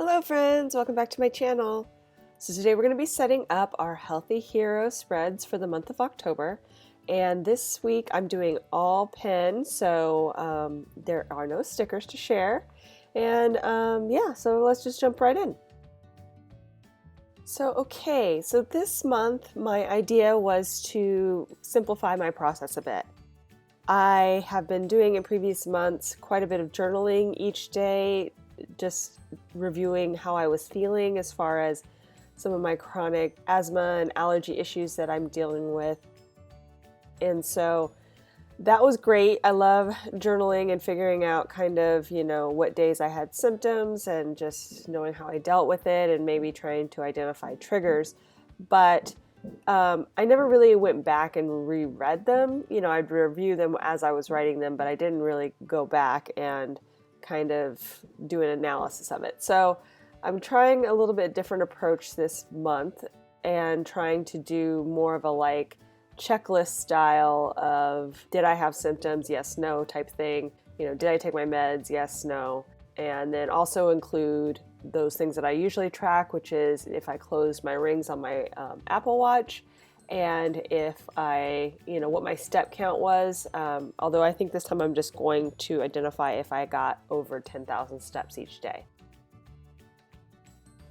Hello friends, welcome back to my channel. So today we're going to be setting up our Healthy Hero spreads for the month of October. And this week I'm doing all pen, so there are no stickers to share. And yeah, so let's just jump right in. So this month my idea was to simplify my process a bit. I have been doing in previous months quite a bit of journaling each day, just reviewing how I was feeling as far as some of my chronic asthma and allergy issues that I'm dealing with. And so that was great. I love journaling and figuring out kind of, what days I had symptoms and just knowing how I dealt with it and maybe trying to identify triggers. But I never really went back and reread them. I'd review them as I was writing them, but I didn't really go back and kind of do an analysis of it. So I'm trying a little bit different approach this month and trying to do more of a checklist style of did I have symptoms? Yes, no type thing. Did I take my meds? Yes, no. And then also include those things that I usually track, which is if I closed my rings on my Apple Watch, and if I, what my step count was. Although I think this time I'm just going to identify if I got over 10,000 steps each day.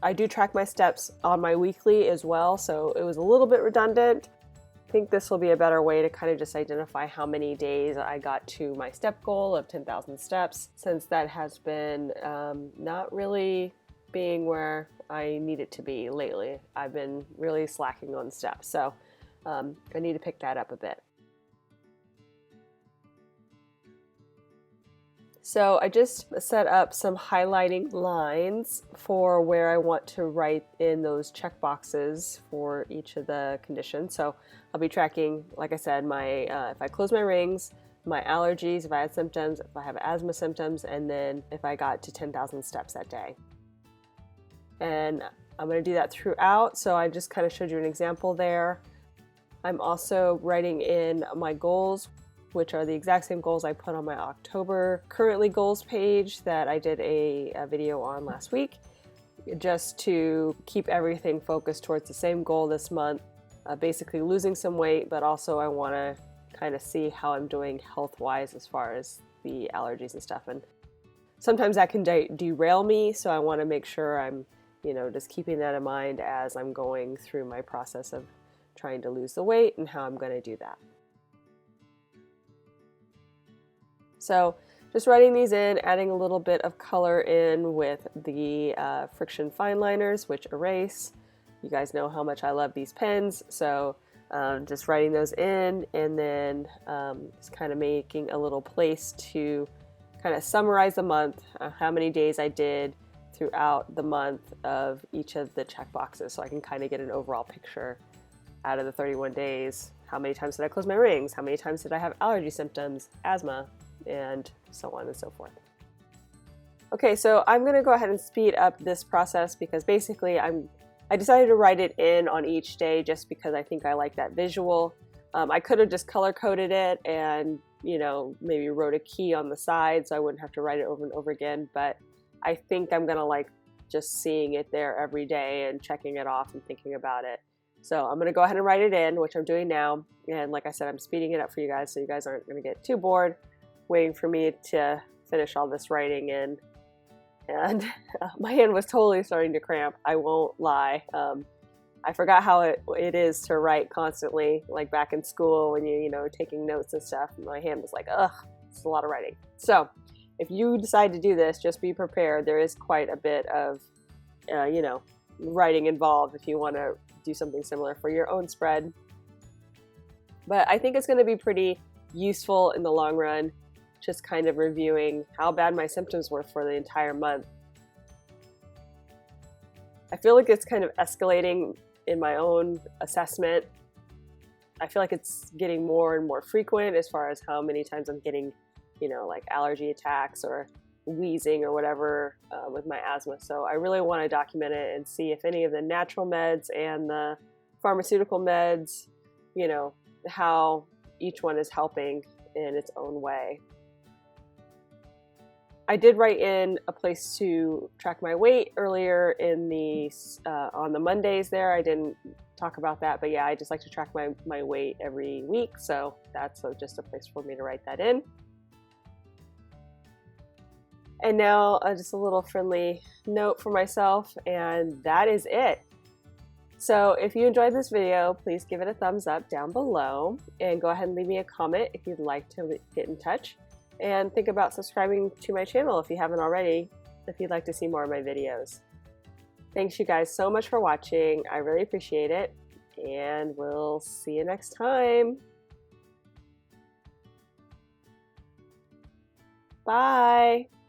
I do track my steps on my weekly as well, so it was a little bit redundant. I think this will be a better way to kind of just identify how many days I got to my step goal of 10,000 steps, since that has been not really being where I need it to be lately. I've been really slacking on steps, so I need to pick that up a bit. So I just set up some highlighting lines for where I want to write in those check boxes for each of the conditions. So I'll be tracking, like I said, my if I close my rings, my allergies, if I had symptoms, if I have asthma symptoms, and then if I got to 10,000 steps that day. And I'm going to do that throughout, so I just kind of showed you an example there. I'm also writing in my goals, which are the exact same goals I put on my October currently goals page that I did a video on last week, just to keep everything focused towards the same goal this month, basically losing some weight, but also I want to kind of see how I'm doing health-wise as far as the allergies and stuff. And sometimes that can derail me, so I want to make sure I'm just keeping that in mind as I'm going through my process of trying to lose the weight and how I'm going to do that. So just writing these in, adding a little bit of color in with the friction fine liners, which erase. You guys know how much I love these pens, so just writing those in, and then just kind of making a little place to kind of summarize the month, how many days I did throughout the month of each of the check boxes, so I can kind of get an overall picture out of the 31 days. How many times did I close my rings? How many times did I have allergy symptoms, asthma, and so on and so forth. Okay, so I'm going to go ahead and speed up this process because basically I decided to write it in on each day just because I think I like that visual. I could have just color coded it and maybe wrote a key on the side so I wouldn't have to write it over and over again, but I think I'm gonna like just seeing it there every day and checking it off and thinking about it. So I'm gonna go ahead and write it in, which I'm doing now. And like I said, I'm speeding it up for you guys so you guys aren't gonna get too bored waiting for me to finish all this writing in. And my hand was totally starting to cramp, I won't lie. I forgot how it is to write constantly, like back in school when you taking notes and stuff. My hand was like, ugh, it's a lot of writing. So if you decide to do this, just be prepared. There is quite a bit of, writing involved if you want to do something similar for your own spread. But I think it's going to be pretty useful in the long run, just kind of reviewing how bad my symptoms were for the entire month. I feel like it's kind of escalating in my own assessment. I feel like it's getting more and more frequent as far as how many times I'm getting like allergy attacks or wheezing or whatever with my asthma. So I really want to document it and see if any of the natural meds and the pharmaceutical meds, how each one is helping in its own way. I did write in a place to track my weight earlier in the on the Mondays there. I didn't talk about that, but yeah, I just like to track my weight every week, so that's just a place for me to write that in. And now just a little friendly note for myself, and that is it. So if you enjoyed this video, please give it a thumbs up down below, and go ahead and leave me a comment if you'd like to get in touch. And think about subscribing to my channel if you haven't already, if you'd like to see more of my videos. Thanks you guys so much for watching. I really appreciate it, and we'll see you next time. Bye!